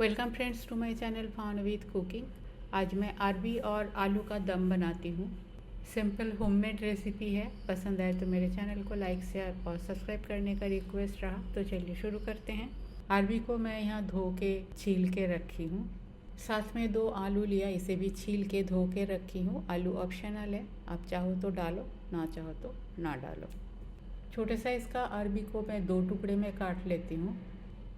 Welcome friends to my channel fun with cooking. आज मैं अरबी और आलू का दम बनाती हूँ। सिंपल होममेड रेसिपी है। पसंद आए तो मेरे चैनल को लाइक शेयर और सब्सक्राइब करने का रिक्वेस्ट रहा। तो चलिए शुरू करते हैं। अरबी को मैं यहाँ धो के छील के रखी हूँ। साथ में 2 आलू लिया, इसे भी छील के धो के रखी हूँ। आलू ऑप्शनल है, आप चाहो तो डालो, ना चाहो तो ना डालो। छोटे साइज़ का अरबी को मैं 2 टुकड़े में काट लेती हूँ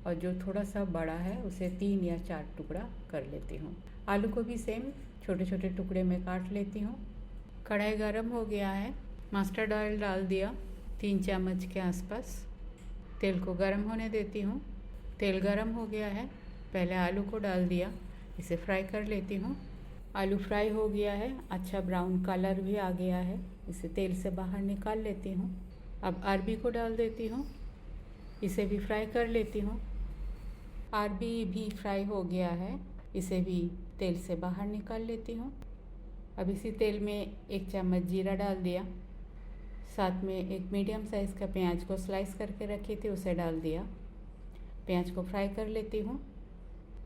और जो थोड़ा सा बड़ा है उसे 3 या 4 टुकड़ा कर लेती हूँ। आलू को भी सेम छोटे छोटे टुकड़े में काट लेती हूँ। कढ़ाई गरम हो गया है, मस्टर्ड ऑयल डाल दिया 3 चम्मच के आसपास। तेल को गरम होने देती हूँ। तेल गरम हो गया है, पहले आलू को डाल दिया, इसे फ्राई कर लेती हूँ। आलू फ्राई हो गया है, अच्छा ब्राउन कलर भी आ गया है, इसे तेल से बाहर निकाल लेती हूँ। अब अरबी को डाल देती हूँ, इसे भी फ्राई कर लेती हूँ। अरबी भी फ्राई हो गया है, इसे भी तेल से बाहर निकाल लेती हूँ। अब इसी तेल में 1 चम्मच जीरा डाल दिया, साथ में एक मीडियम साइज़ का प्याज को स्लाइस करके रखी थी, उसे डाल दिया। प्याज को फ्राई कर लेती हूँ।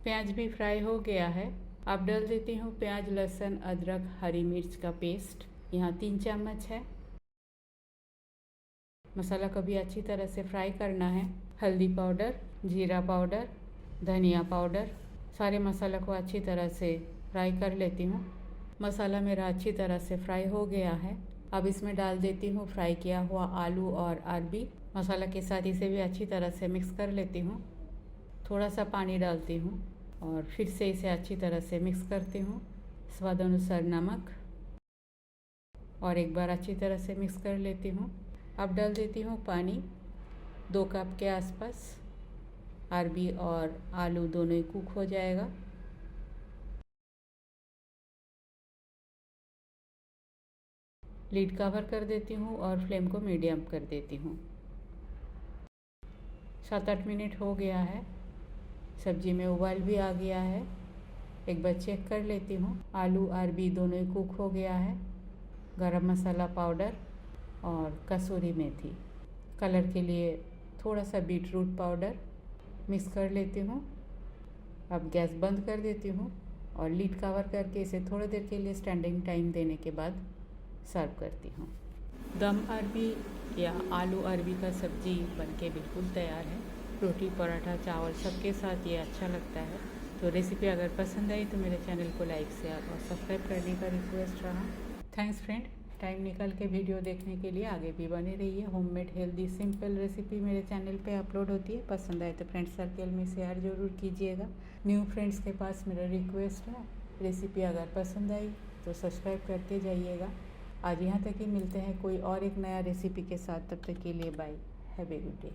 प्याज भी फ्राई हो गया है। अब डाल देती हूँ प्याज, लहसुन, अदरक, हरी मिर्च का पेस्ट, यहाँ 3 चम्मच है। मसाला को भी अच्छी तरह से फ्राई करना है। हल्दी पाउडर, जीरा पाउडर, धनिया पाउडर, सारे मसाला को अच्छी तरह से फ्राई कर लेती हूँ। मसाला मेरा अच्छी तरह से फ्राई हो गया है। अब इसमें डाल देती हूँ फ्राई किया हुआ आलू और अरबी। मसाला के साथ इसे भी अच्छी तरह से मिक्स कर लेती हूँ। थोड़ा सा पानी डालती हूँ और फिर से इसे अच्छी तरह से मिक्स करती हूँ। स्वाद अनुसार नमक और एक बार अच्छी तरह से मिक्स कर लेती हूँ। अब डाल देती हूँ पानी, 2 कप के आसपास। अरबी और आलू दोनों ही कुक हो जाएगा। लीड कवर कर देती हूँ और फ्लेम को मीडियम कर देती हूँ। 7-8 मिनट हो गया है, सब्जी में उबाल भी आ गया है। एक बार चेक कर लेती हूँ। आलू अरबी दोनों ही कुक हो गया है। गरम मसाला पाउडर और कसूरी मेथी, कलर के लिए थोड़ा सा बीटरूट पाउडर मिक्स कर लेती हूँ। अब गैस बंद कर देती हूँ और लीड कवर करके इसे थोड़ी देर के लिए स्टैंडिंग टाइम देने के बाद सर्व करती हूँ। दम अरबी या आलू अरबी का सब्ज़ी बनके बिल्कुल तैयार है। रोटी, पराठा, चावल सबके साथ ये अच्छा लगता है। तो रेसिपी अगर पसंद आई तो मेरे चैनल को लाइक, शेयर और सब्सक्राइब करने का रिक्वेस्ट रहा। थैंक्स फ्रेंड, टाइम निकाल के वीडियो देखने के लिए। आगे भी बने रहिए। होममेड हेल्दी सिंपल रेसिपी मेरे चैनल पे अपलोड होती है। पसंद आए तो फ्रेंड्स सर्कल में शेयर ज़रूर कीजिएगा। न्यू फ्रेंड्स के पास मेरा रिक्वेस्ट है, रेसिपी अगर पसंद आई तो सब्सक्राइब करते जाइएगा। आज यहाँ तक ही, मिलते हैं कोई और एक नया रेसिपी के साथ। तब तक के लिए bye, have a good day.